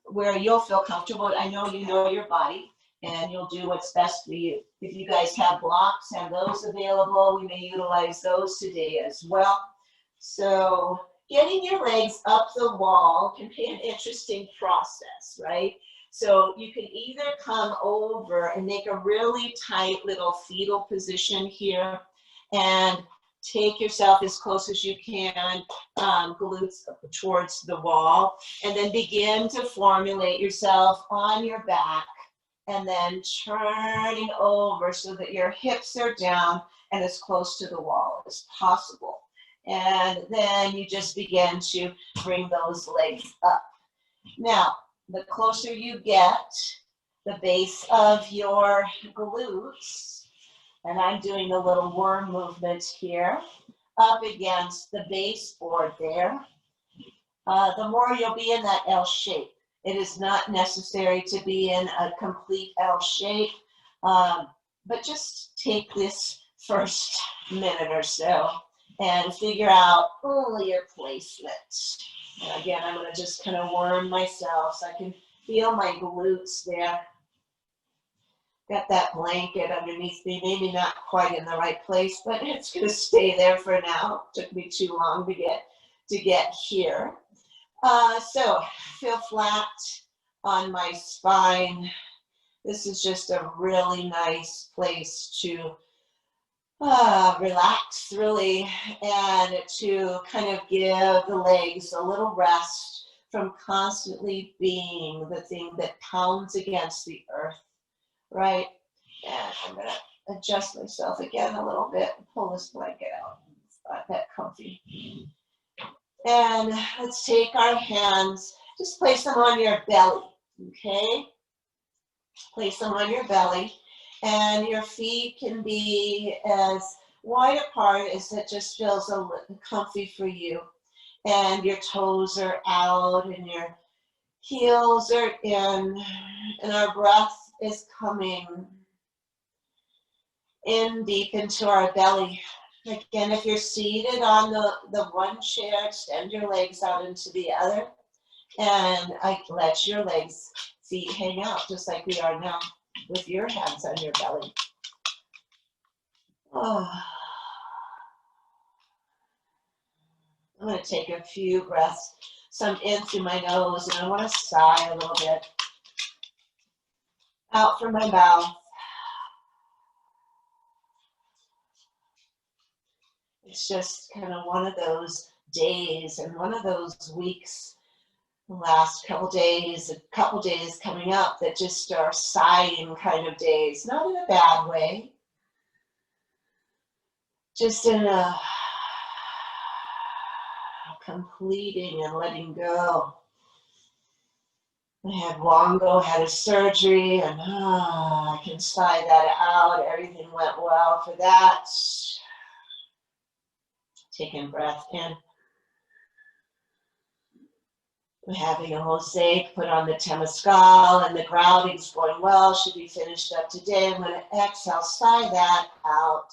where you'll feel comfortable. I know you know your body and you'll do what's best for you. If you guys have blocks, have those available. We may utilize those today as well. So getting your legs up the wall can be an interesting process, right? So you can either come over and make a really tight little fetal position here and take yourself as close as you can, glutes towards the wall, and then begin to formulate yourself on your back and then turning over so that your hips are down and as close to the wall as possible. And then you just begin to bring those legs up. Now, the closer you get, the base of your glutes, and I'm doing the little worm movement here, up against the baseboard there, the more you'll be in that L shape. It is not necessary to be in a complete L shape, but just take this first minute or so and figure out your placement. And again, I'm going to just kind of worm myself so I can feel my glutes there. Got that blanket underneath me, maybe not quite in the right place, but it's going to stay there for now. It took me too long to get here. So feel flat on my spine. This is just a really nice place to relax, really, and to kind of give the legs a little rest from constantly being the thing that pounds against the earth, right? And I'm going to adjust myself again a little bit and pull this blanket out. It's not that comfy. And let's take our hands, just place them on your belly, okay? Place them on your belly. And your feet can be as wide apart as it just feels a little comfy for you. And your toes are out and your heels are in. And our breath is coming in deep into our belly. Again, if you're seated on the one chair, extend your legs out into the other. And let your feet hang out just like we are now, with your hands on your belly. Oh. I'm going to take a few breaths, some in through my nose, and I want to sigh a little bit. Out from my mouth. It's just kind of one of those days and one of those weeks, the last couple days, a couple days coming up that just are sighing kind of days, not in a bad way, just in a completing and letting go. I had long ago had a surgery and I can sigh that out. Everything went well for that. Taking breath in. I'm having a mosaic put on the Temescal and the grounding's going well. Should be finished up today. I'm going to exhale, sigh that out.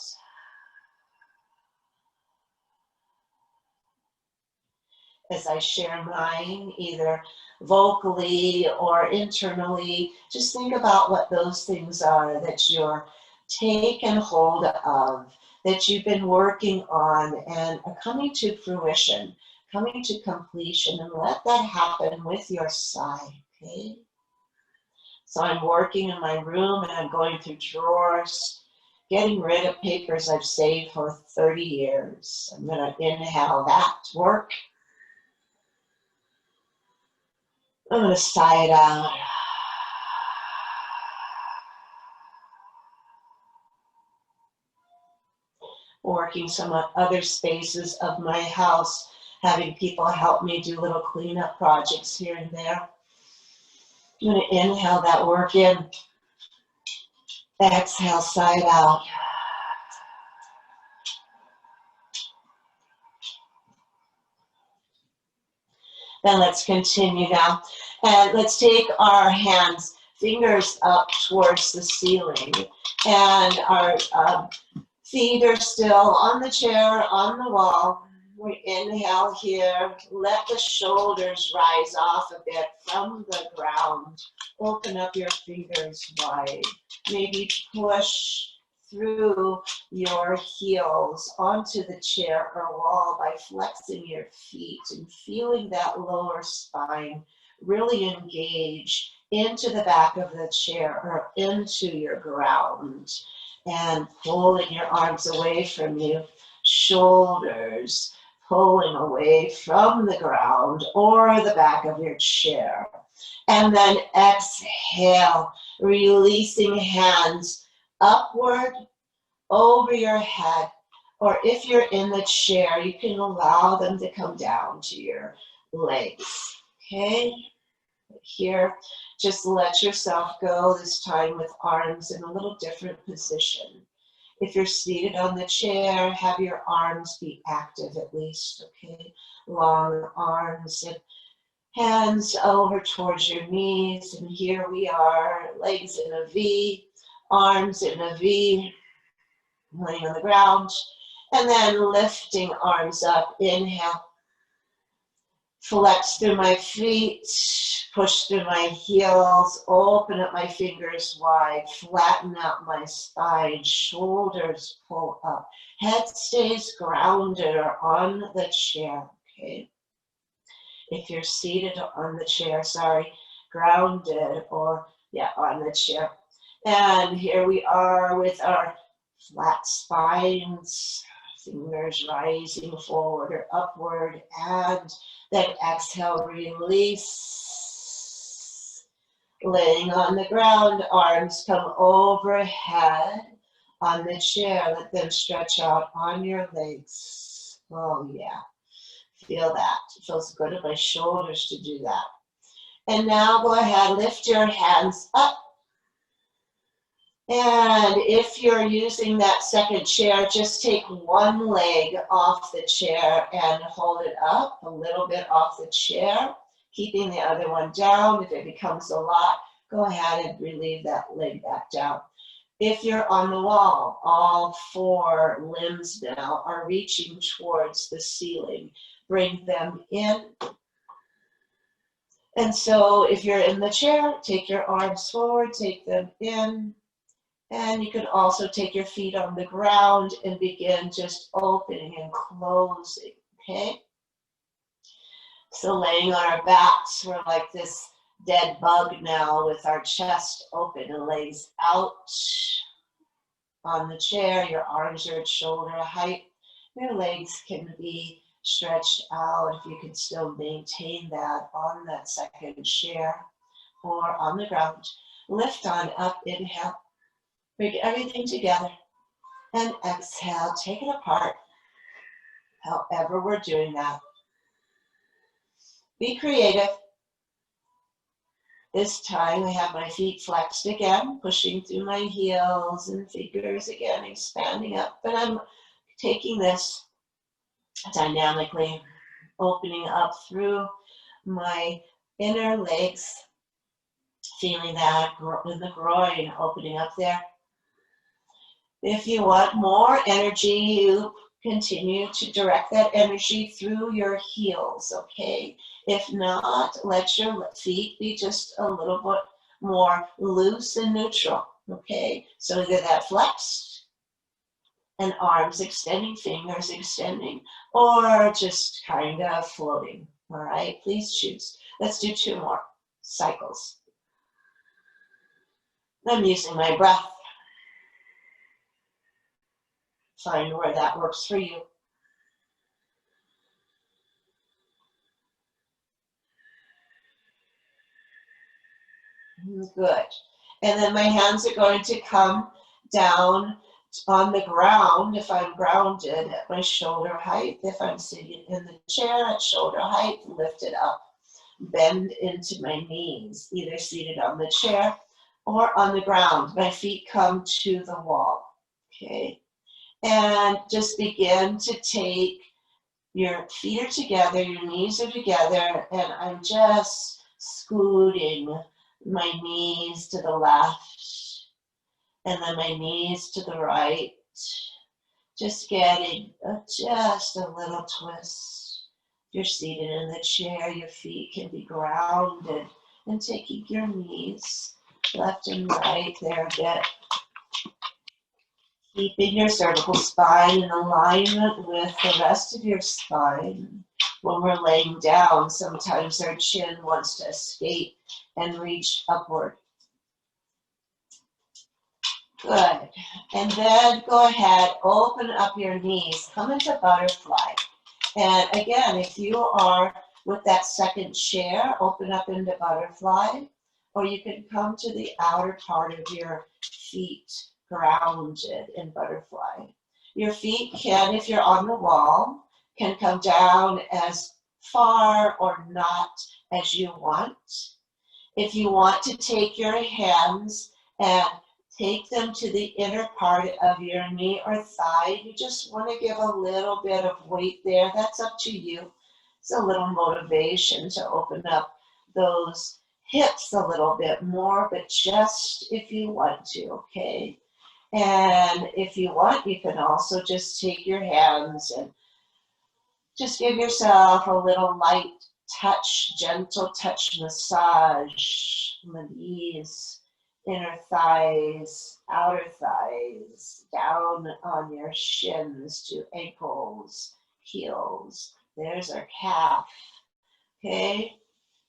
As I share mine, either vocally or internally, just think about what those things are that you're taken hold of, that you've been working on and are coming to fruition, coming to completion, and let that happen with your sigh, okay? So I'm working in my room and I'm going through drawers, getting rid of papers I've saved for 30 years. I'm going to inhale that work. I'm going to sigh it out. Working some other spaces of my house, having people help me do little cleanup projects here and there. I'm going to inhale that work in. Exhale, sigh it out. Then let's continue now. And let's take our hands, fingers up towards the ceiling. And our feet are still on the chair, on the wall. We inhale here. Let the shoulders rise off a bit from the ground. Open up your fingers wide. Maybe push through your heels onto the chair or wall by flexing your feet and feeling that lower spine really engage into the back of the chair or into your ground, and pulling your arms away from you, shoulders pulling away from the ground or the back of your chair. And then exhale, releasing hands upward over your head, or if you're in the chair, you can allow them to come down to your legs. Okay, here, just let yourself go this time with arms in a little different position. If you're seated on the chair, have your arms be active at least, okay? Long arms and hands over towards your knees. And here we are, legs in a V, arms in a V, laying on the ground. And then lifting arms up, inhale. Flex through my feet, push through my heels, open up my fingers wide, flatten out my spine, shoulders pull up, head stays grounded or on the chair, okay? If you're seated on the chair, grounded or, on the chair. And here we are with our flat spines, fingers rising forward or upward, and then exhale, release. Laying on the ground, arms come overhead on the chair. Let them stretch out on your legs. Oh yeah, feel that. It feels good in my shoulders to do that. And now go ahead, lift your hands up. And if you're using that second chair, just take one leg off the chair and hold it up a little bit off the chair, keeping the other one down. If it becomes a lot, go ahead and relieve that leg back down. If you're on the wall, all four limbs now are reaching towards the ceiling. Bring them in. And so if you're in the chair, take your arms forward, take them in. And you can also take your feet on the ground and begin just opening and closing, okay? So laying on our backs, we're like this dead bug now with our chest open and legs out on the chair. Your arms are at shoulder height. Your legs can be stretched out if you can still maintain that on that second chair or on the ground. Lift on up, inhale. Bring everything together and exhale, take it apart, however we're doing that. Be creative. This time I have my feet flexed again, pushing through my heels and fingers again, expanding up, but I'm taking this dynamically, opening up through my inner legs, feeling that in the groin, opening up there. If you want more energy, you continue to direct that energy through your heels, okay? If not, let your feet be just a little bit more loose and neutral, okay? So either that flexed and arms extending, fingers extending, or just kind of floating, all right? Please choose. Let's do 2 more cycles. I'm using my breath. Find where that works for you. Good. And then my hands are going to come down on the ground if I'm grounded at my shoulder height. If I'm sitting in the chair at shoulder height, lift it up. Bend into my knees, either seated on the chair or on the ground. My feet come to the wall. Okay. And just begin to take, your feet are together, your knees are together, and I'm just scooting my knees to the left, and then my knees to the right, Just getting just a little twist. If you're seated in the chair, your feet can be grounded and taking your knees left and right there a bit. Keeping your cervical spine in alignment with the rest of your spine. When we're laying down, sometimes our chin wants to escape and reach upward. Good. And then go ahead, open up your knees, come into butterfly. And again, if you are with that second chair, open up into butterfly, or you can come to the outer part of your feet, grounded in butterfly. Your feet can, if you're on the wall, can come down as far or not as you want. If you want to take your hands and take them to the inner part of your knee or thigh, you just want to give a little bit of weight there. That's up to you. It's a little motivation to open up those hips a little bit more, but just if you want to, okay? And if you want, you can also just take your hands and just give yourself a little light touch, gentle touch massage on the knees, inner thighs, outer thighs, down on your shins to ankles, heels. There's our calf, okay?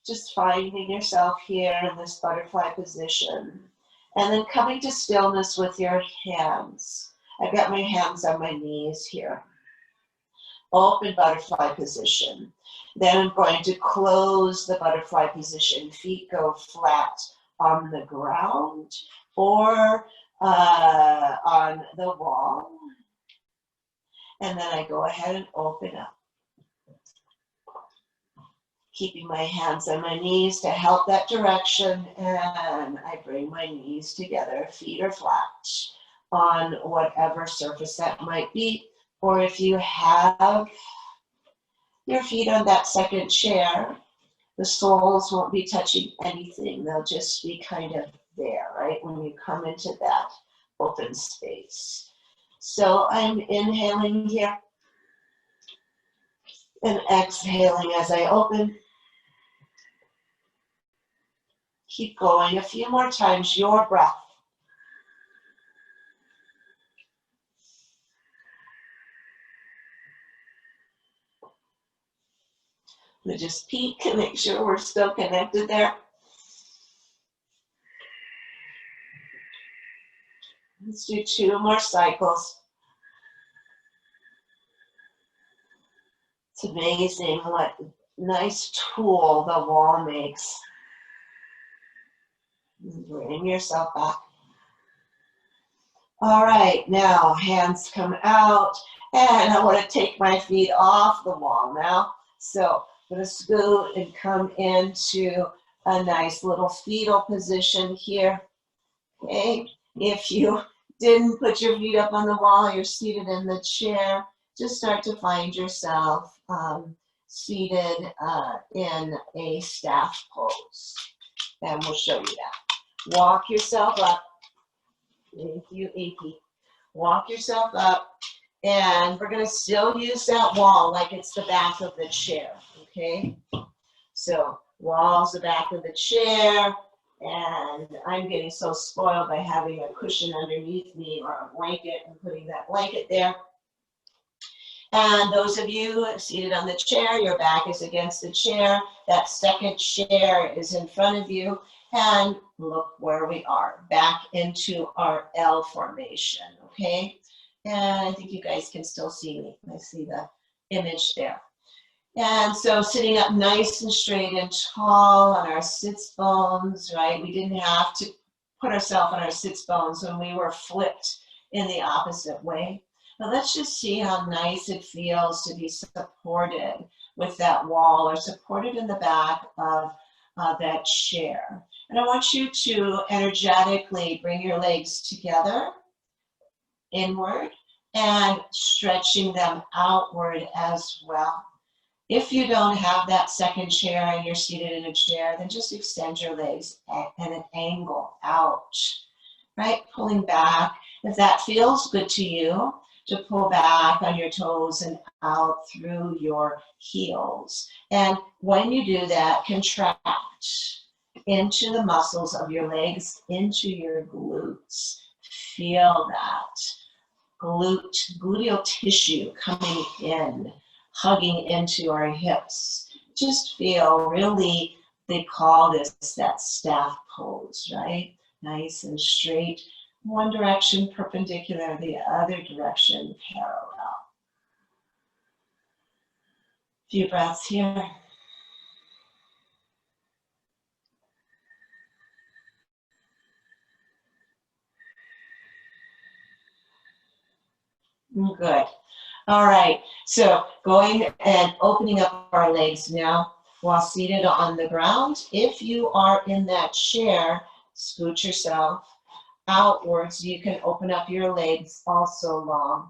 Just finding yourself here in this butterfly position. And then coming to stillness with your hands. I've got my hands on my knees here. Open butterfly position. Then I'm going to close the butterfly position. Feet go flat on the ground or on the wall. And then I go ahead and open up. Keeping my hands on my knees to help that direction, and I bring my knees together. Feet are flat on whatever surface that might be, or if you have your feet on that second chair, the soles won't be touching anything. They'll just be kind of there, right, when you come into that open space. So I'm inhaling here and exhaling as I open. Keep going a few more times, your breath. We just peek and make sure we're still connected there. Let's do 2 more cycles. It's amazing what nice tool the wall makes. Bring yourself back. All right, now hands come out, and I want to take my feet off the wall now. So I'm going to scoot and come into a nice little fetal position here. Okay, if you didn't put your feet up on the wall, you're seated in the chair, just start to find yourself seated in a staff pose. And we'll show you that. Walk yourself up. Thank you, Inky. Walk yourself up. And we're going to still use that wall like it's the back of the chair, okay? So wall's the back of the chair. And I'm getting so spoiled by having a cushion underneath me or a blanket and putting that blanket there. And those of you seated on the chair, your back is against the chair. That second chair is in front of you. And look where we are, back into our L formation, okay? And I think you guys can still see me. I see the image there. And so sitting up nice and straight and tall on our sits bones, right? We didn't have to put ourselves on our sits bones when we were flipped in the opposite way. But let's just see how nice it feels to be supported with that wall or supported in the back of that chair. And I want you to energetically bring your legs together, inward, and stretching them outward as well. If you don't have that second chair and you're seated in a chair, then just extend your legs at an angle out, right? Pulling back. If that feels good to you, to pull back on your toes and out through your heels. And when you do that, contract into the muscles of your legs, into your glutes. Feel that gluteal tissue coming in, hugging into our hips. Just feel really, they call this that staff pose, right? Nice and straight. One direction perpendicular, the other direction parallel. Few breaths here. Good. All right. So going and opening up our legs now while seated on the ground. If you are in that chair, scoot yourself outwards. You can open up your legs also long.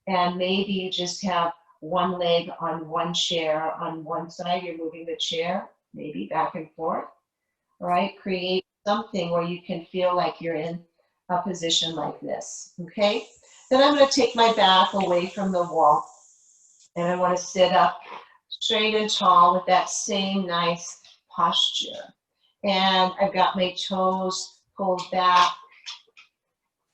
And maybe you just have one leg on one chair on one side. You're moving the chair, maybe back and forth. All right. Create something where you can feel like you're in a position like this. Okay. Then I'm going to take my back away from the wall. And I want to sit up straight and tall with that same nice posture. And I've got my toes pulled back.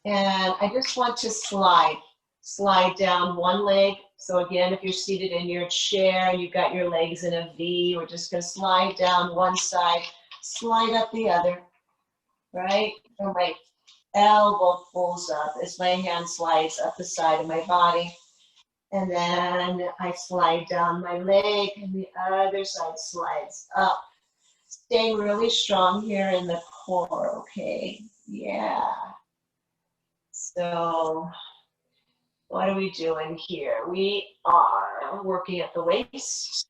And I just want to slide down one leg. So again, if you're seated in your chair and you've got your legs in a V, we're just going to slide down one side, slide up the other, right? And my elbow pulls up as my hand slides up the side of my body. And then I slide down my leg and the other side slides up. Staying really strong here in the core, okay? Yeah. So what are we doing here? We are working at the waist.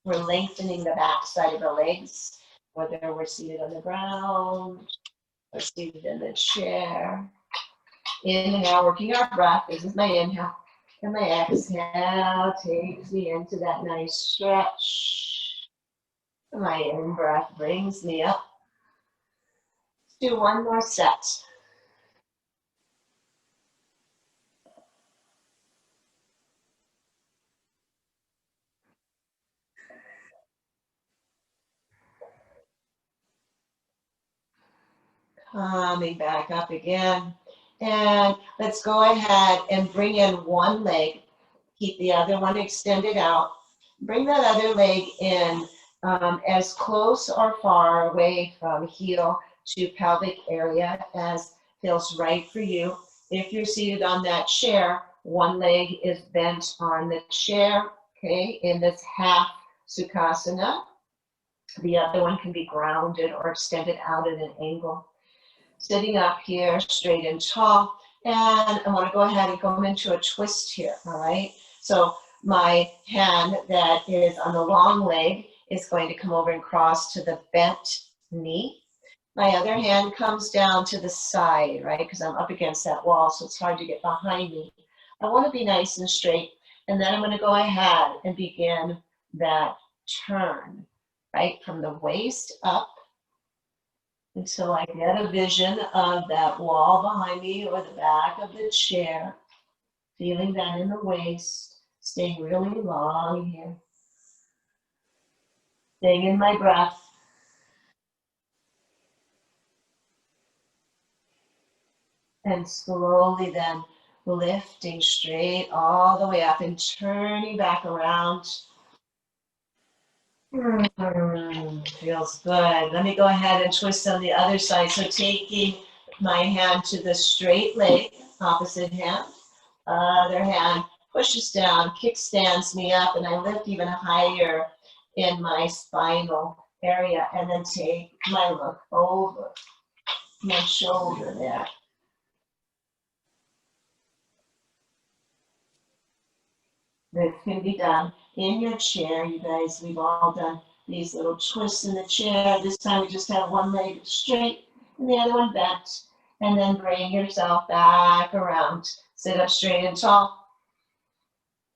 We're lengthening the back side of the legs, whether we're seated on the ground or seated in the chair. Inhale, working our breath. This is my inhale. And my exhale takes me into that nice stretch. And my in-breath brings me up. Let's do one more set. Coming back up again. And let's go ahead and bring in one leg. Keep the other one extended out. Bring that other leg in as close or far away from heel to pelvic area as feels right for you. If you're seated on that chair, one leg is bent on the chair, okay, in this half Sukhasana. The other one can be grounded or extended out at an angle. Sitting up here straight and tall, and I want to go ahead and go into a twist here, all right? So my hand that is on the long leg is going to come over and cross to the bent knee. My other hand comes down to the side, right? Because I'm up against that wall, so it's hard to get behind me. I want to be nice and straight, and then I'm going to go ahead and begin that turn, right? From the waist up, until I get a vision of that wall behind me or the back of the chair, feeling that in the waist, staying really long here, staying in my breath. And slowly then lifting straight all the way up and turning back around. Feels good. Let me go ahead and twist on the other side. So taking my hand to the straight leg, opposite hand, other hand pushes down, kickstands me up, and I lift even higher in my spinal area, and then take my look over my shoulder there. This can be done in your chair, you guys. We've all done these little twists in the chair. This time we just have one leg straight and the other one bent. And then bring yourself back around. Sit up straight and tall.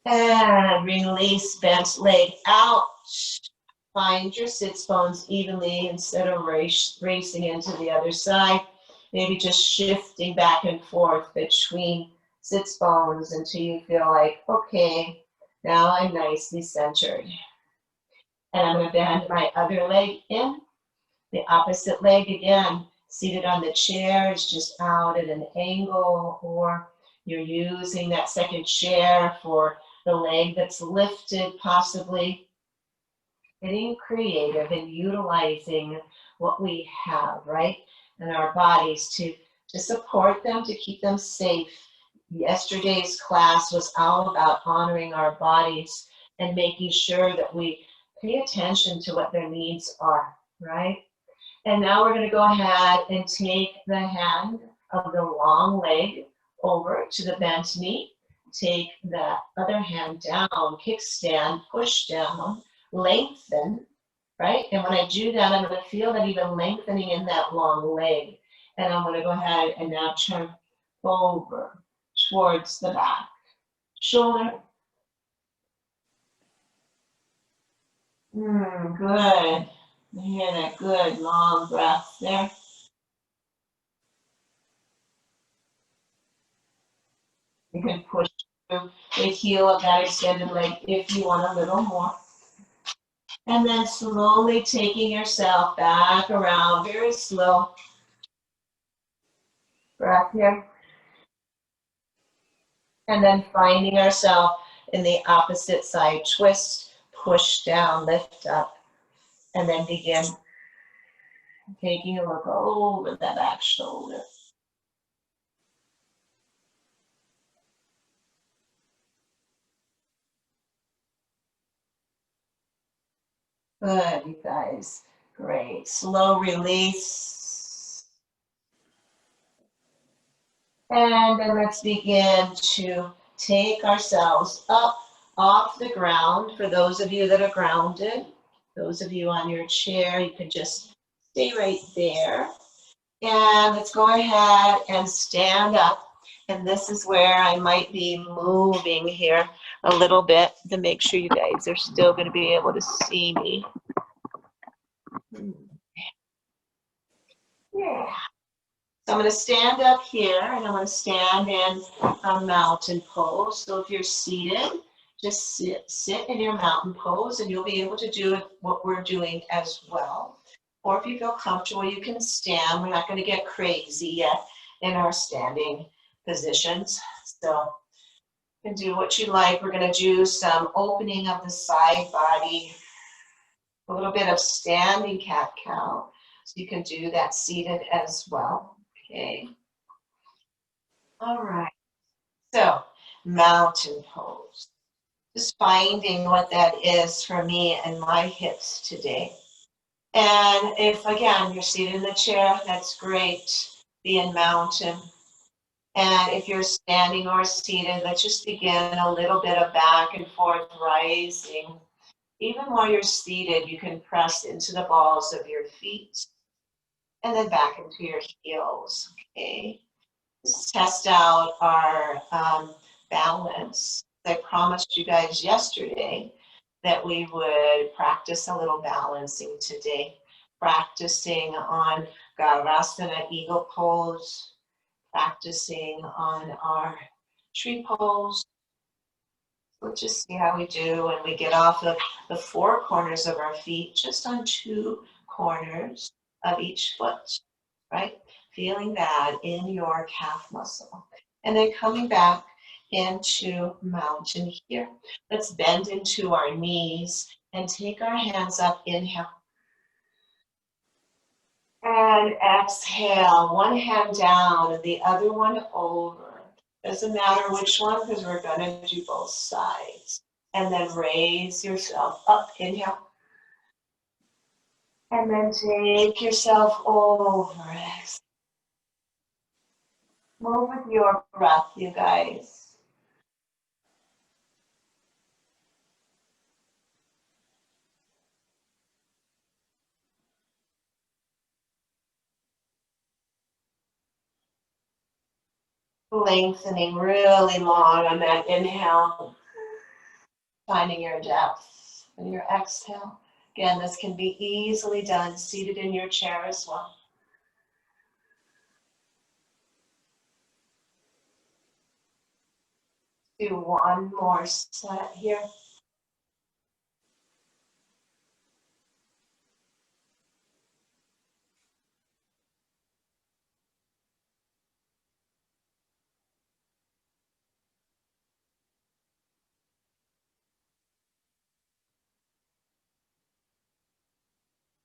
And release bent leg out. Find your sits bones evenly instead of racing into the other side. Maybe just shifting back and forth between sits bones until you feel like, okay, now I'm nicely centered. And I'm going to bend my other leg in. The opposite leg again, seated on the chair, is just out at an angle, or you're using that second chair for the leg that's lifted, possibly. Getting creative and utilizing what we have, right? In our bodies to support them, to keep them safe. Yesterday's class was all about honoring our bodies and making sure that we pay attention to what their needs are, right? And now we're going to go ahead and take the hand of the long leg over to the bent knee. Take the other hand down, kickstand, push down, lengthen, right? And when I do that, I'm going to feel that even lengthening in that long leg. And I'm going to go ahead and now turn over towards the back. Shoulder. Good. Hear that good long breath there. You can push through the heel of that extended leg if you want a little more. And then slowly taking yourself back around, very slow. Breath here. And then finding ourselves in the opposite side. Twist, push down, lift up, and then begin taking a look over the back shoulder. Good, you guys. Great. Slow release. And then let's begin to take ourselves up off the ground. For those of you that are grounded, those of you on your chair, you can just stay right there. And let's go ahead and stand up. And this is where I might be moving here a little bit to make sure you guys are still going to be able to see me. Yeah. So I'm going to stand up here, and I'm going to stand in a mountain pose. So if you're seated, just sit in your mountain pose, and you'll be able to do what we're doing as well. Or if you feel comfortable, you can stand. We're not going to get crazy yet in our standing positions. So you can do what you like. We're going to do some opening of the side body, a little bit of standing cat-cow. So you can do that seated as well. Okay. All right. So mountain pose. Just finding what that is for me and my hips today. And if, again, you're seated in the chair, that's great. Be in mountain. And if you're standing or seated, let's just begin a little bit of back and forth rising. Even while you're seated, you can press into the balls of your feet and then back into your heels, okay? Let's test out our balance. I promised you guys yesterday that we would practice a little balancing today. Practicing on Garasana eagle pose, practicing on our tree pose. Let's just see how we do when we get off of the four corners of our feet, just on two corners of each foot, right? Feeling that in your calf muscle. And then coming back into mountain here. Let's bend into our knees and take our hands up. Inhale. And exhale. One hand down and the other one over. Doesn't matter which one because we're going to do both sides. And then raise yourself up. Inhale. And then take yourself over. Exhale. Move with your breath, you guys. Lengthening really long on that inhale. Finding your depth. And your exhale. Again, this can be easily done seated in your chair as well. Do one more set here.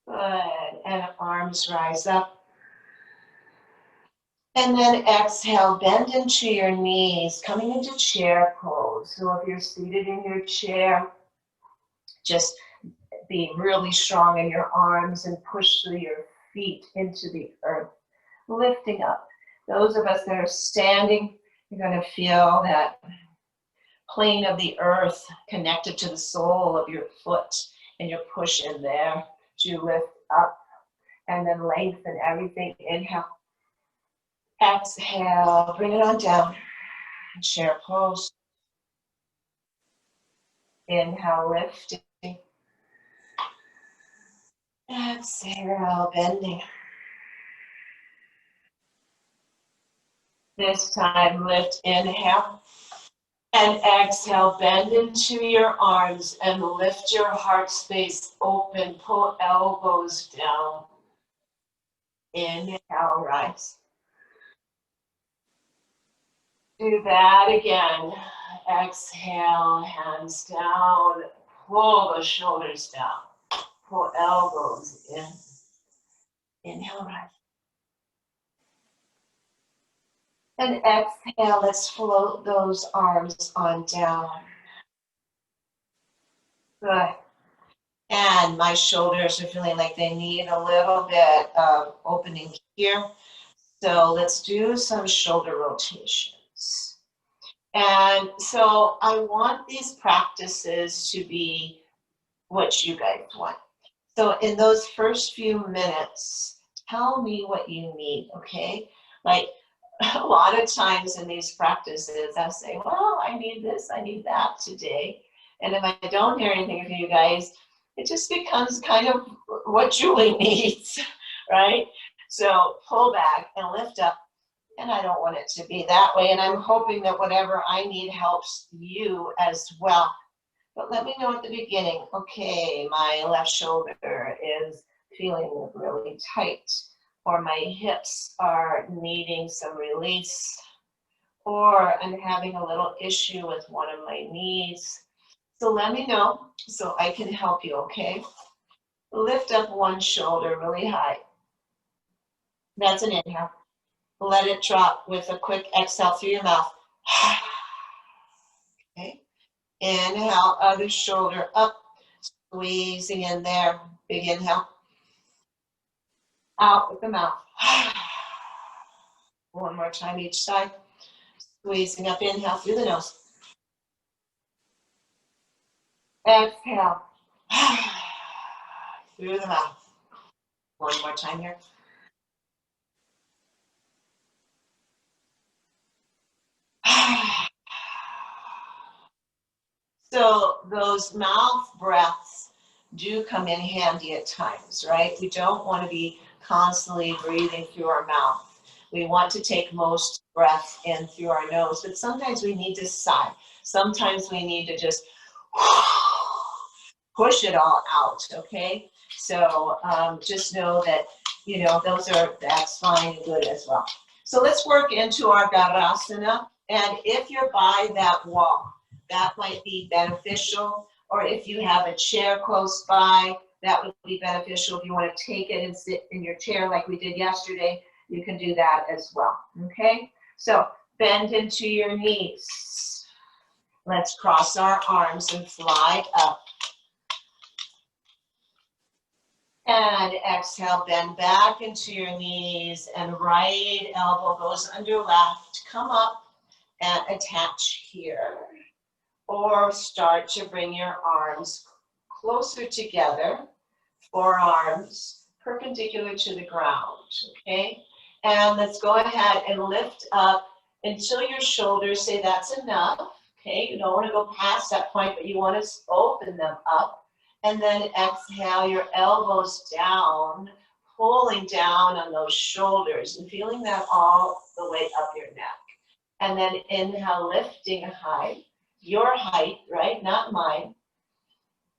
Good, and arms rise up. And then exhale, bend into your knees, coming into chair pose. So if you're seated in your chair, just be really strong in your arms and push through your feet into the earth, lifting up. Those of us that are standing, you're going to feel that plane of the earth connected to the sole of your foot, and you're pushing there to lift up and then lengthen everything. Inhale, exhale, bring it on down. Chair pose. Inhale, lifting. Exhale, bending. This time, lift, inhale. And exhale, bend into your arms and lift your heart space open. Pull elbows down. Inhale, rise. Do that again. Exhale, hands down. Pull the shoulders down. Pull elbows in. Inhale, rise. And exhale, let's float those arms on down. Good. And my shoulders are feeling like they need a little bit of opening here. So let's do some shoulder rotations. And so I want these practices to be what you guys want. So in those first few minutes, tell me what you need, okay? Like a lot of times in these practices, I'll say, well, I need this, I need that today. And if I don't hear anything from you guys, it just becomes kind of what Julie needs, right? So pull back and lift up. And I don't want it to be that way. And I'm hoping that whatever I need helps you as well. But let me know at the beginning, okay, my left shoulder is feeling really tight, or my hips are needing some release, or I'm having a little issue with one of my knees. So let me know so I can help you, okay? Lift up one shoulder really high. That's an inhale. Let it drop with a quick exhale through your mouth. Okay. Inhale, other shoulder up, squeezing in there. Big inhale. Out with the mouth. One more time each side. Squeezing up, inhale through the nose. Exhale. Through the mouth. One more time here. So those mouth breaths do come in handy at times, right? We don't want to be constantly breathing through our mouth. We want to take most breath in through our nose, but sometimes we need to sigh. Sometimes we need to just push it all out, okay? So just know that, you know, that's fine and good as well. So let's work into our Garasana. And if you're by that wall, that might be beneficial. Or if you have a chair close by, that would be beneficial. If you want to take it and sit in your chair like we did yesterday, you can do that as well, okay? So bend into your knees. Let's cross our arms and fly up. And exhale, bend back into your knees and right elbow goes under left. Come up and attach here. Or start to bring your arms closer together, forearms perpendicular to the ground, okay? And let's go ahead and lift up until your shoulders say that's enough, okay? You don't want to go past that point, but you want to open them up. And then exhale, your elbows down, pulling down on those shoulders and feeling that all the way up your neck. And then inhale, lifting high. your height, right? Not mine.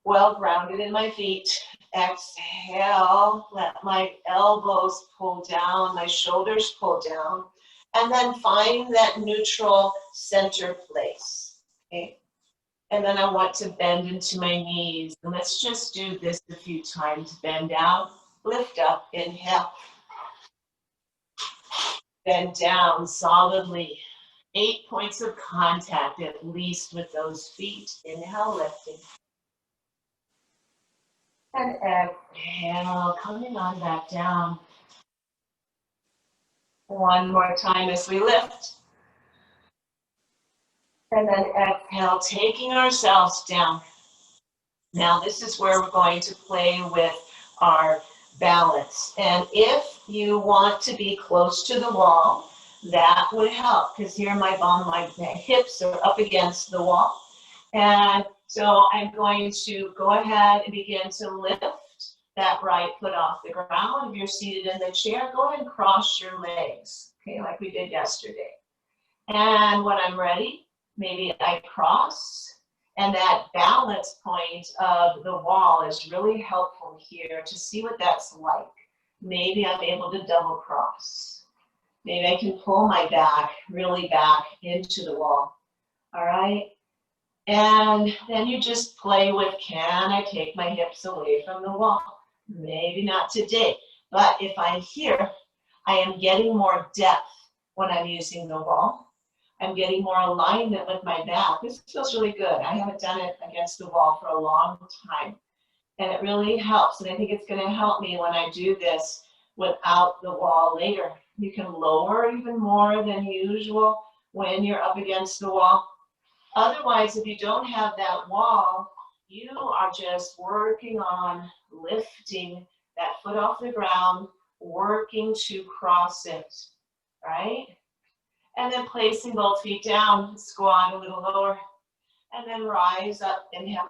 Well grounded in my feet. Exhale, let my elbows pull down, my shoulders pull down, and then find that neutral center place, okay? And then I want to bend into my knees. And let's just do this a few times. Bend down, lift up, inhale. Bend down solidly. 8 points of contact at least with those feet. Inhale, lifting. And exhale, coming on back down. One more time as we lift. And then exhale, taking ourselves down. Now this is where we're going to play with our balance. And if you want to be close to the wall, that would help, because here my hips are up against the wall. And so I'm going to go ahead and begin to lift that right foot off the ground. If you're seated in the chair, go ahead and cross your legs, okay, like we did yesterday. And when I'm ready, maybe I cross. And that balance point of the wall is really helpful here to see what that's like. Maybe I'm able to double cross. Maybe I can pull my back really back into the wall. All right. And then you just play with, can I take my hips away from the wall? Maybe not today, but if I'm here, I am getting more depth when I'm using the wall. I'm getting more alignment with my back. This feels really good. I haven't done it against the wall for a long time. And it really helps. And I think it's going to help me when I do this without the wall later. You can lower even more than usual when you're up against the wall. Otherwise, if you don't have that wall, you are just working on lifting that foot off the ground, working to cross it, right? And then placing both feet down, squat a little lower, and then rise up, inhale.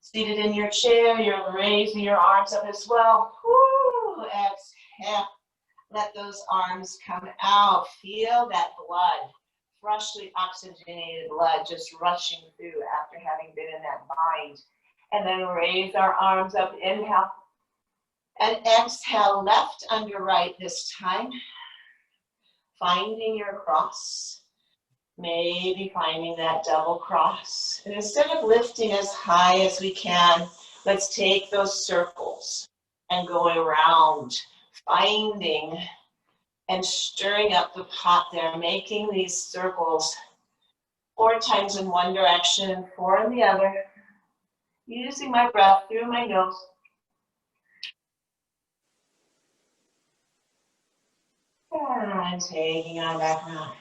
Seated in your chair, you're raising your arms up as well. Woo, exhale. Let those arms come out. Feel that blood, freshly oxygenated blood just rushing through after having been in that bind. And then raise our arms up, inhale. And exhale, left under right this time. Finding your cross, maybe finding that double cross. And instead of lifting as high as we can, let's take those circles and go around, finding and stirring up the pot there, making these circles 4 times in one direction, 4 in the other, using my breath through my nose. And taking on back out.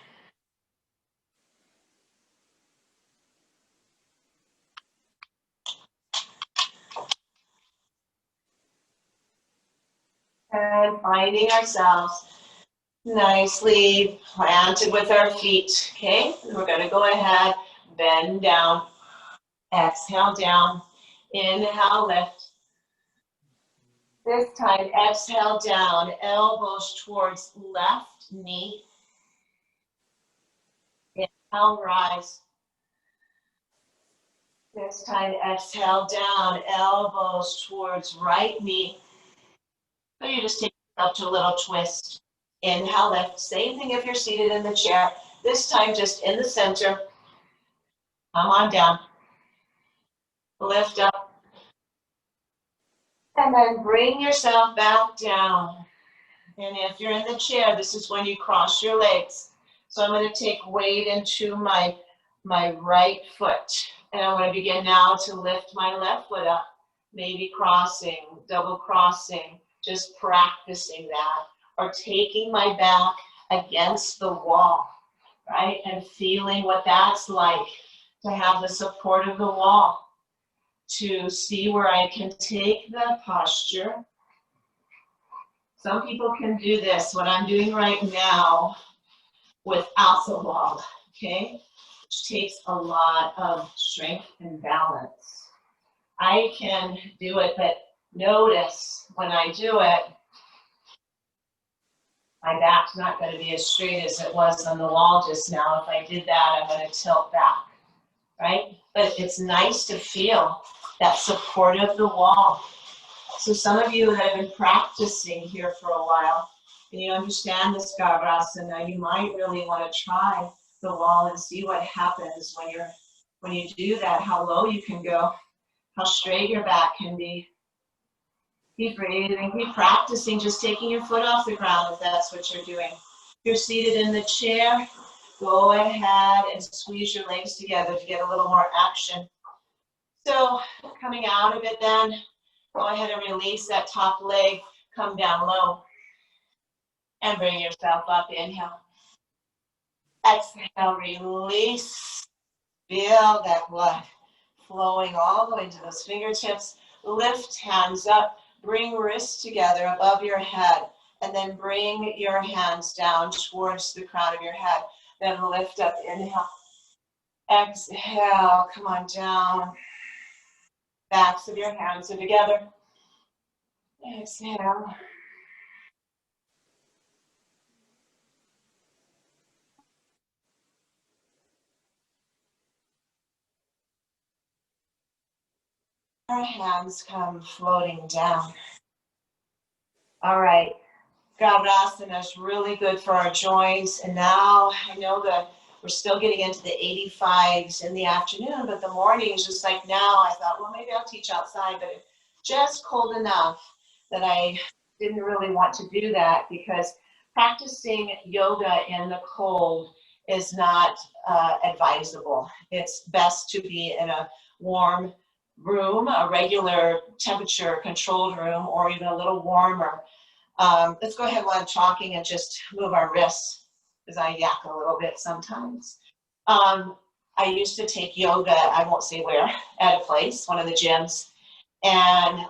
And finding ourselves nicely planted with our feet, okay? And we're gonna go ahead, bend down, exhale down, inhale, lift. This time, exhale down, elbows towards left knee. Inhale, rise. This time, exhale down, elbows towards right knee. So you just take yourself to a little twist. Inhale, lift. Same thing if you're seated in the chair. This time, just in the center. Come on down. Lift up. And then bring yourself back down. And if you're in the chair, this is when you cross your legs. So I'm going to take weight into my right foot. And I'm going to begin now to lift my left foot up. Maybe crossing, double crossing, just practicing that. Or taking my back against the wall, right? And feeling what that's like to have the support of the wall. To see where I can take the posture. Some people can do this, what I'm doing right now, without the wall, okay? Which takes a lot of strength and balance. I can do it, but notice when I do it, my back's not going to be as straight as it was on the wall just now. If I did that, I'm going to tilt back. right? But it's nice to feel that support of the wall. So some of you that have been practicing here for a while, and you understand this Garvasana, you might really want to try the wall and see what happens when you do that, how low you can go, how straight your back can be. Keep breathing, keep practicing, just taking your foot off the ground if that's what you're doing. If you're seated in the chair, go ahead and squeeze your legs together to get a little more action. So coming out of it then, go ahead and release that top leg, come down low, and bring yourself up. Inhale. Exhale, release. Feel that blood flowing all the way to those fingertips. Lift hands up, bring wrists together above your head, and then bring your hands down towards the crown of your head. Then lift up, inhale. Exhale, come on down. Backs of your hands are together. Exhale. Our hands come floating down. All right. Garvasana is really good for our joints. And now I know that we're still getting into the 85s in the afternoon, but the mornings, just like now, I thought, well, maybe I'll teach outside, but it's just cold enough that I didn't really want to do that, because practicing yoga in the cold is not advisable. It's best to be in a warm room, a regular temperature controlled room, or even a little warmer. Let's go ahead while I'm talking and just move our wrists, because I yak a little bit sometimes. I used to take yoga, I won't say where, at a place, one of the gyms, and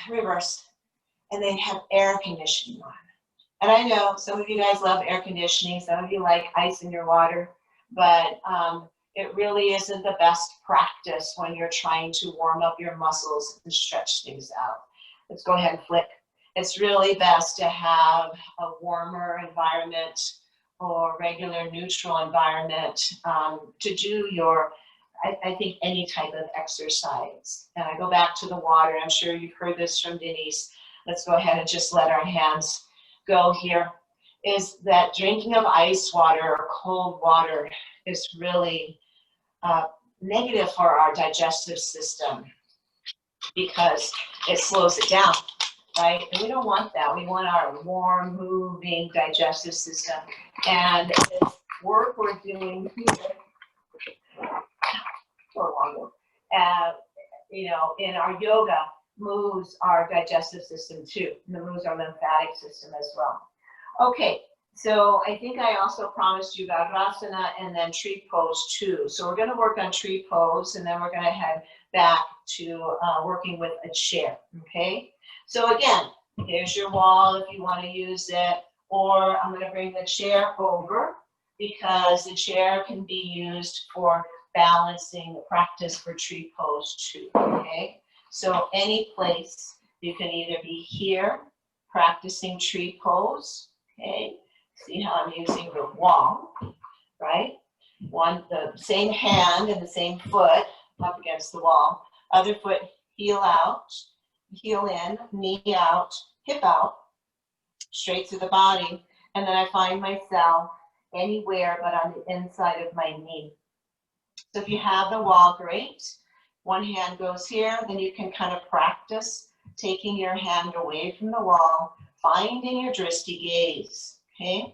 reverse, and they have air conditioning on. And I know some of you guys love air conditioning, some of you like ice in your water, but it really isn't the best practice when you're trying to warm up your muscles and stretch things out. Let's go ahead and flick. It's really best to have a warmer environment or regular neutral environment to do your, I think, any type of exercise. And I go back to the water. I'm sure you've heard this from Denise. Let's go ahead and just let our hands go here. Is that drinking of ice water or cold water is really negative for our digestive system, because it slows it down. Right? And we don't want that. We want our warm, moving digestive system. And the work we're doing here, for longer, you know, in our yoga, moves our digestive system too. And it moves our lymphatic system as well. Okay, so I think I also promised you Garvasana and then tree pose too. So we're going to work on tree pose, and then we're going to head back to working with a chair. Okay. So again, here's your wall if you want to use it, or I'm going to bring the chair over, because the chair can be used for balancing practice for tree pose too, okay? So any place, you can either be here practicing tree pose, okay? See how I'm using the wall, right? The same hand and the same foot up against the wall, other foot heel out, heel in, knee out, hip out, straight through the body. And then I find myself anywhere but on the inside of my knee. So if you have the wall, great. One hand goes here, then you can kind of practice taking your hand away from the wall, finding your drishti gaze, okay?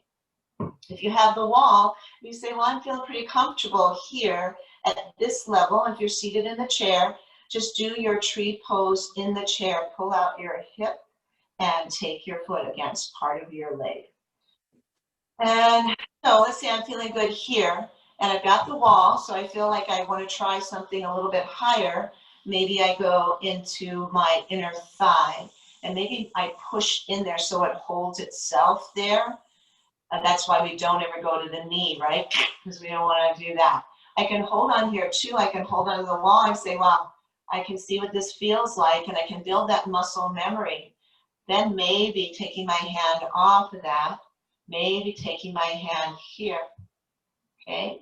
If you have the wall, you say, well, I'm feeling pretty comfortable here at this level. If you're seated in the chair, just do your tree pose in the chair. Pull out your hip and take your foot against part of your leg. And so let's say I'm feeling good here, and I've got the wall, so I feel like I want to try something a little bit higher. Maybe I go into my inner thigh, and maybe I push in there so it holds itself there. That's why we don't ever go to the knee, right? Because we don't want to do that. I can hold on here too. I can hold onto the wall and say, wow, I can see what this feels like, and I can build that muscle memory. Then maybe taking my hand off of that, maybe taking my hand here, okay?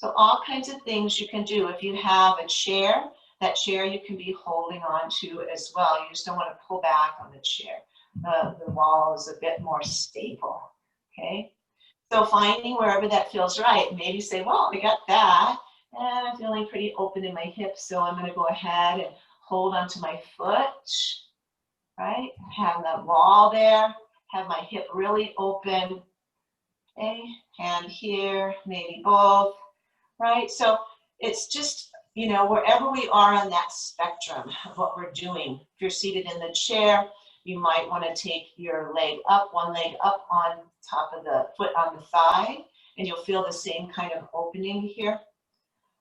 So all kinds of things you can do. If you have a chair, that chair you can be holding on to as well. You just don't want to pull back on the chair. The wall is a bit more stable, okay? So finding wherever that feels right. Maybe say, well, I got that, and I'm feeling pretty open in my hips, so I'm going to go ahead and hold onto my foot, right? Have that wall there, have my hip really open, okay? Hand here, maybe both, right? So it's just, you know, wherever we are on that spectrum of what we're doing. If you're seated in the chair, you might want to take your leg up, one leg up on top of the foot on the thigh, and you'll feel the same kind of opening here.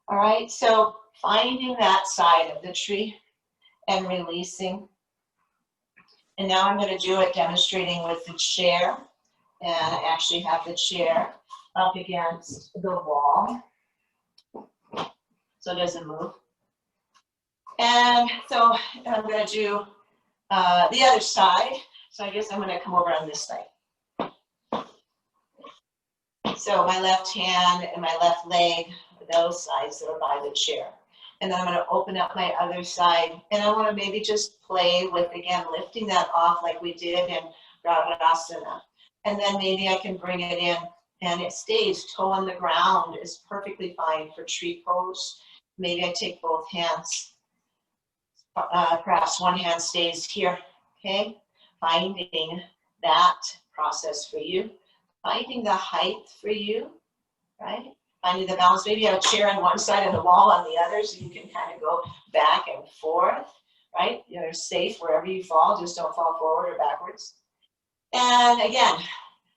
All right, so finding that side of the tree and releasing. And now I'm going to do it demonstrating with the chair. And I actually have the chair up against the wall, so it doesn't move. And so I'm going to do the other side. So I guess I'm going to come over on this side. So my left hand and my left leg, those sides that are by the chair. And then I'm going to open up my other side. And I want to maybe just play with, again, lifting that off like we did in Radhasana. And then maybe I can bring it in and it stays toe on the ground is perfectly fine for tree pose. Maybe I take both hands. Perhaps one hand stays here, okay? Finding that process for you. Finding the height for you, right? Finding the balance. Maybe you have a chair on one side and the wall on the other, so you can kind of go back and forth, right? You're safe wherever you fall, just don't fall forward or backwards. And again,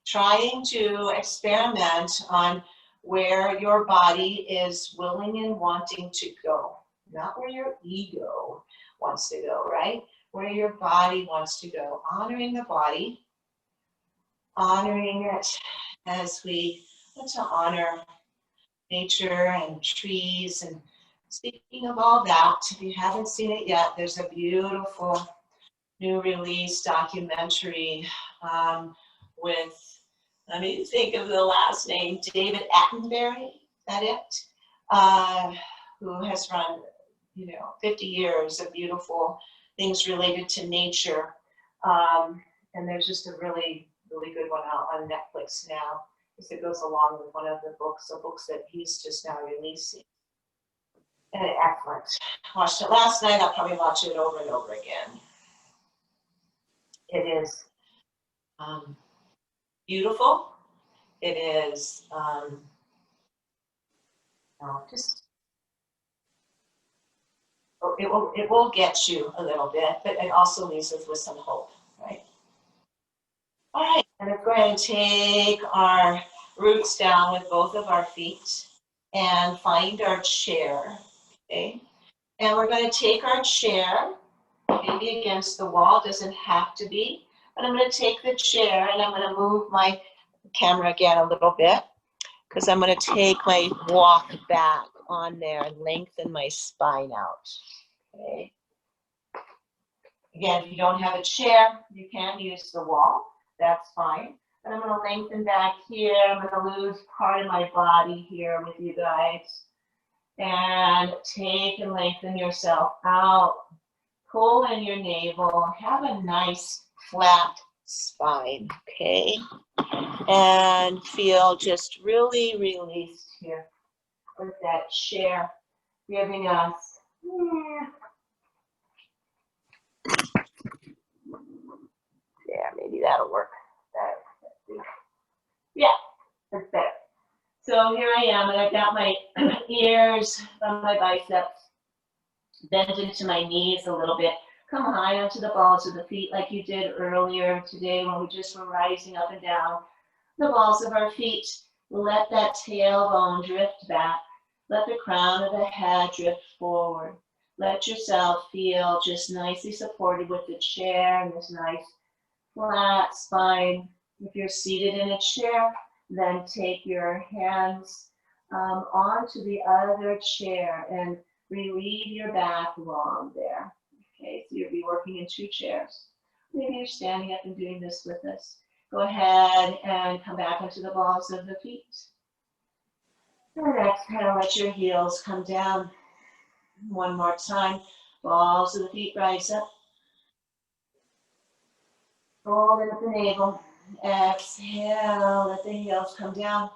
trying to experiment on where your body is willing and wanting to go, not where your ego wants to go, right? Where your body wants to go. Honoring the body, honoring it as we want to honor nature and trees. And speaking of all that, if you haven't seen it yet, there's a beautiful new release documentary with, let me think of the last name, David Attenborough, is that it? Who has run, 50 years of beautiful things related to nature. And there's just a really, really good one out on Netflix now, because it goes along with one of the books that he's just now releasing. And excellent. Watched it last night, I'll probably watch it over and over again. It is beautiful. It is it will get you a little bit, but it also leaves us with some hope, right? All right, and we're going to take our roots down with both of our feet and find our chair, okay? And we're going to take our chair, maybe against the wall, doesn't have to be, but I'm going to take the chair and I'm going to move my camera again a little bit, because I'm going to take my walk back on there and lengthen my spine out, okay? Again, if you don't have a chair, you can use the wall, that's fine. But I'm going to lengthen back here, I'm going to lose part of my body here with you guys. And take and lengthen yourself out, pull in your navel, have a nice flat spine, okay? And feel just really released here with that chair giving us, yeah, maybe that'll work. Yeah, that's better. So here I am, and I've got my ears on my biceps, bend into my knees a little bit. Come high onto the balls of the feet like you did earlier today when we just were rising up and down the balls of our feet. Let that tailbone drift back. Let the crown of the head drift forward. Let yourself feel just nicely supported with the chair and this nice flat spine. If you're seated in a chair, then take your hands onto the other chair and relieve your back long there. Okay, so you'll be working in two chairs. Maybe you're standing up and doing this with us. Go ahead and come back onto the balls of the feet. And exhale, let your heels come down. One more time. Balls of the feet rise up. Fold at the navel. Exhale, let the heels come down.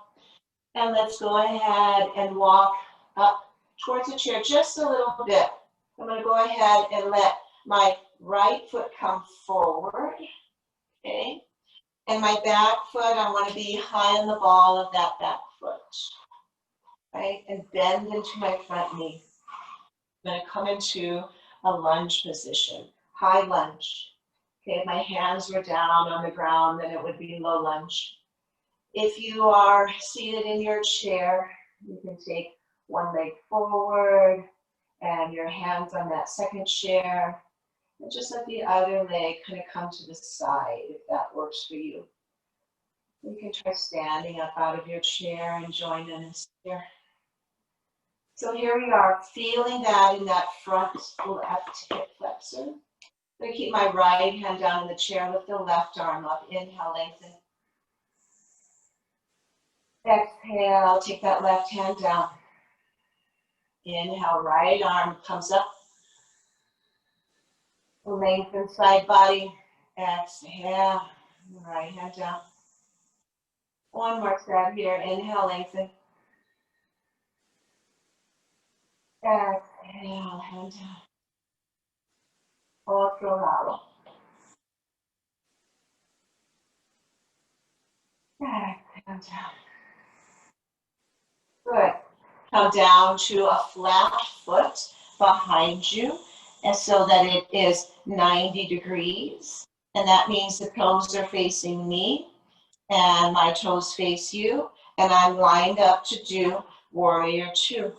And let's go ahead and walk up towards the chair just a little bit. I'm going to go ahead and let my right foot come forward. Okay. And my back foot, I want to be high on the ball of that back foot. Right? And bend into my front knee. I'm going to come into a lunge position, high lunge. Okay, if my hands were down on the ground, then it would be low lunge. If you are seated in your chair, you can take one leg forward and your hands on that second chair. And just let the other leg kind of come to the side if that works for you. You can try standing up out of your chair and join in this here. So here we are, feeling that in that front left hip flexor. I'm going to keep my right hand down in the chair, lift the left arm up, inhale, lengthen. Exhale, take that left hand down. Inhale, right arm comes up. Lengthen side body. Exhale, right hand down. One more step here, inhale, lengthen. Exhale, hand down. Otro lado. Exhale, down. Good. Come down to a flat foot behind you, and so that it is 90 degrees. And that means the toes are facing me, and my toes face you, and I'm lined up to do warrior two.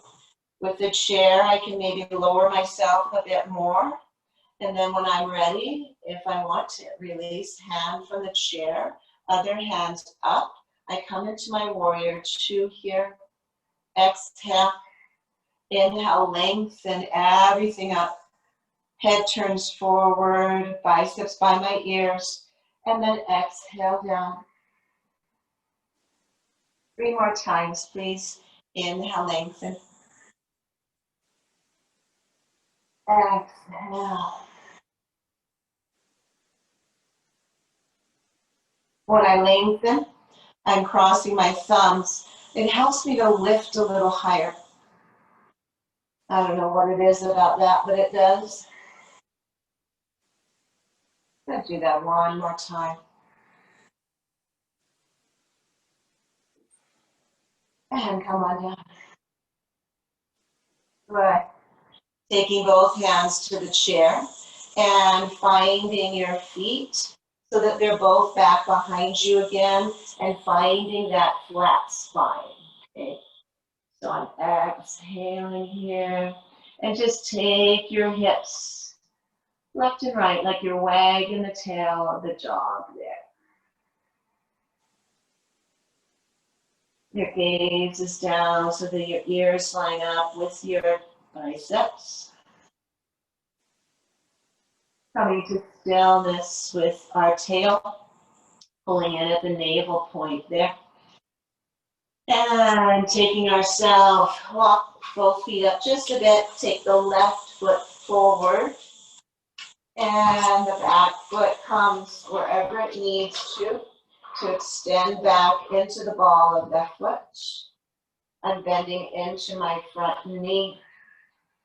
With the chair, I can maybe lower myself a bit more. And then when I'm ready, if I want to release hand from the chair, other hands up, I come into my warrior two here. Exhale, inhale, lengthen everything up. Head turns forward, biceps by my ears, and then exhale down. 3 more times, please. Inhale, lengthen. Exhale. When I lengthen, I'm crossing my thumbs. It helps me to lift a little higher. I don't know what it is about that, but it does. Let's do that one more time. And come on down. Good. Taking both hands to the chair and finding your feet so that they're both back behind you again and finding that flat spine. Okay. So I'm exhaling here and just take your hips left and right like you're wagging the tail of the dog there. Your gaze is down so that your ears line up with your biceps. Coming to stillness with our tail, pulling in at the navel point there. And taking ourselves, walk both feet up just a bit, take the left foot forward. And the back foot comes wherever it needs to extend back into the ball of the foot. I'm bending into my front knee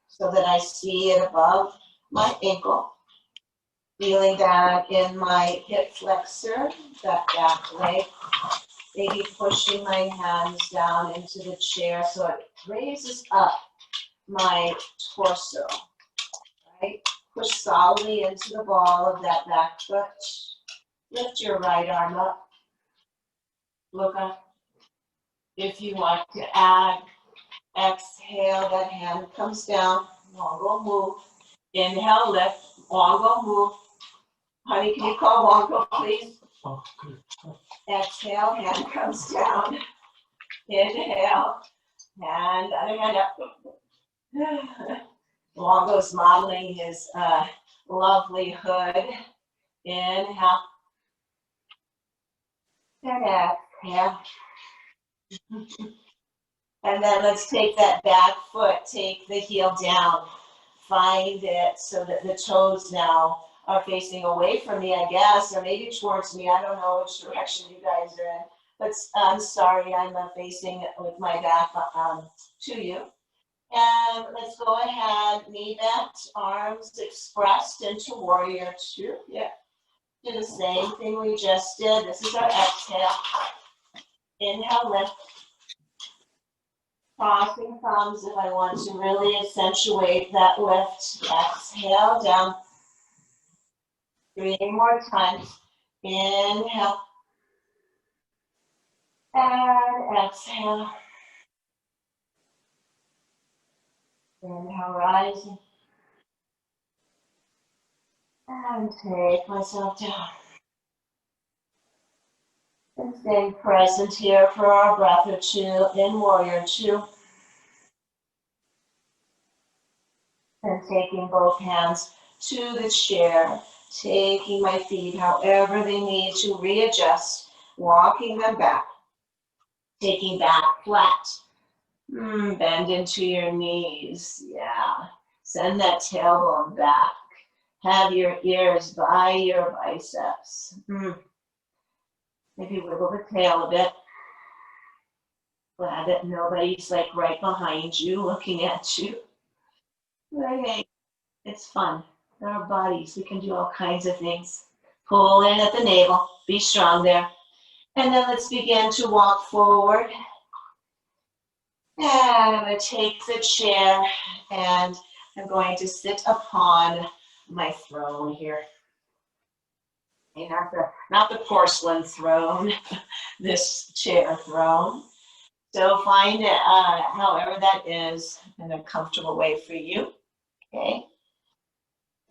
so that I see it above my ankle. Feeling that in my hip flexor, that back leg. Maybe pushing my hands down into the chair so it raises up my torso, right? Push solidly into the ball of that back foot. Lift your right arm up. Look up. If you want to add, exhale, that hand comes down. Wongo move. Inhale, lift. Wongo move. Honey, can you call Wongo, please? Exhale, hand comes down. Inhale, and other hand up. Wongo's modeling his lovely hood. Inhale. And exhale. And then let's take that back foot, take the heel down, find it so that the toes now are facing away from me, I guess, or maybe towards me. I don't know which direction you guys are in. But I'm sorry, I'm facing with my back to you. And let's go ahead, knee bent, arms expressed into warrior two. Yeah, do the same thing we just did. This is our exhale. Inhale, lift. Crossing thumbs if I want to really accentuate that lift. Exhale down. 3 more times. Inhale. And exhale. Inhale, rising. And take myself down. And staying present here for our breath or two in warrior two. And taking both hands to the chair, taking my feet however they need to readjust, walking them back, taking back flat. Bend into your knees, yeah. Send that tailbone back. Have your ears by your biceps. Maybe wiggle the tail a bit. Glad that nobody's like right behind you looking at you. Okay. It's fun. There are bodies. We can do all kinds of things. Pull in at the navel. Be strong there. And then let's begin to walk forward. And I'm going to take the chair and I'm going to sit upon my throne here. Okay, not the porcelain throne, this chair throne. So find it however that is in a comfortable way for you. Okay.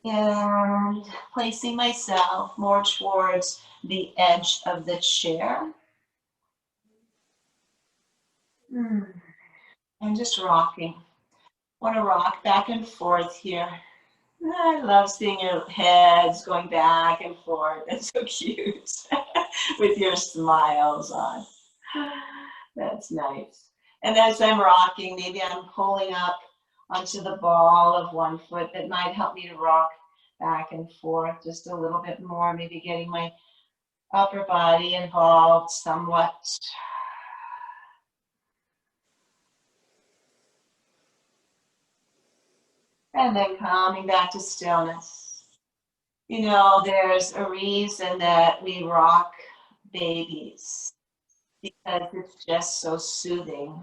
And placing myself more towards the edge of the chair. And just rocking. Want to rock back and forth here. I love seeing your heads going back and forth. It's so cute with your smiles on. That's nice. And as I'm rocking, maybe I'm pulling up onto the ball of one foot. That might help me to rock back and forth just a little bit more, maybe getting my upper body involved somewhat. And then coming back to stillness. You know, there's a reason that we rock babies, because it's just so soothing.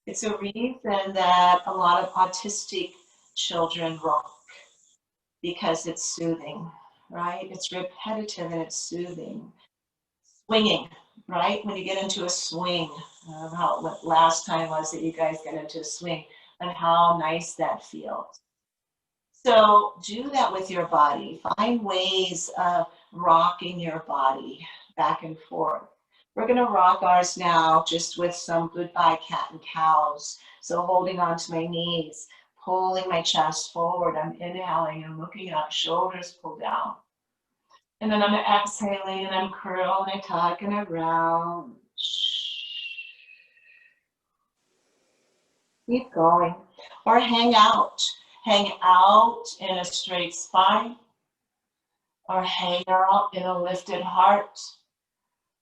It's a reason that a lot of autistic children rock, because it's soothing, right? It's repetitive and it's soothing. Swinging, right? When you get into a swing, what last time was that you guys get into a swing, and how nice that feels. So do that with your body. Find ways of rocking your body back and forth. We're going to rock ours now just with some goodbye cat and cows. So holding on to my knees, pulling my chest forward. I'm inhaling and looking up, shoulders pull down. And then I'm exhaling and I'm curling and tucking around. Keep going. Or hang out. Hang out in a straight spine. Or hang out in a lifted heart.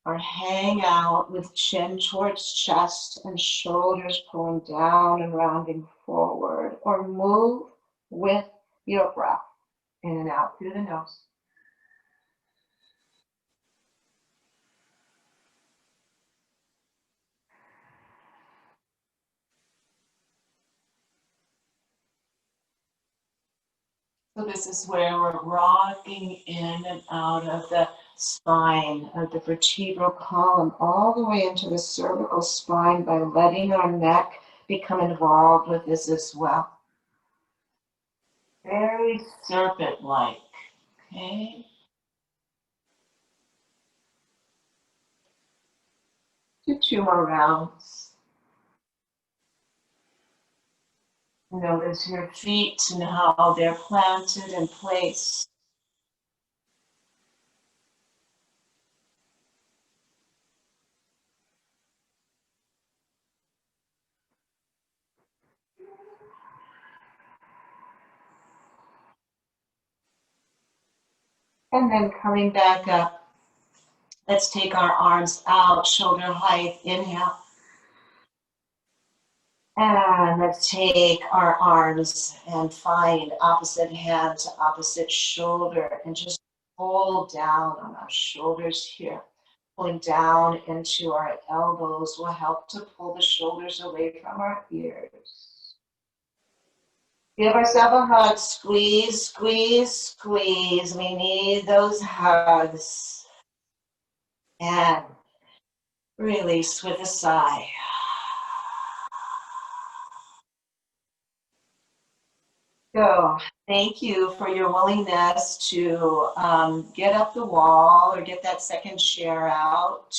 Or hang out with chin towards chest and shoulders pulling down and rounding forward. Or move with your breath. In and out through the nose. So this is where we're rocking in and out of the spine, of the vertebral column, all the way into the cervical spine by letting our neck become involved with this as well. Very serpent-like, okay? Do 2 more rounds. Notice your feet and how they're planted and placed. And then coming back up. Let's take our arms out, shoulder height, inhale. And let's take our arms and find opposite hand to opposite shoulder and just pull down on our shoulders here. Pulling down into our elbows will help to pull the shoulders away from our ears. Give ourselves a hug. Squeeze, squeeze, squeeze. We need those hugs. And release with a sigh. So thank you for your willingness to get up the wall or get that second share out,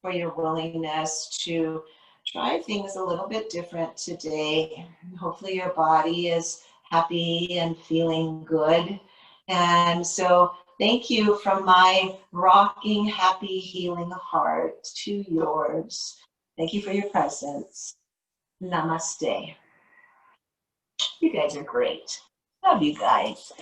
for your willingness to try things a little bit different today. Hopefully your body is happy and feeling good. And so thank you from my rocking, happy, healing heart to yours. Thank you for your presence. Namaste. You guys are great. Love you guys.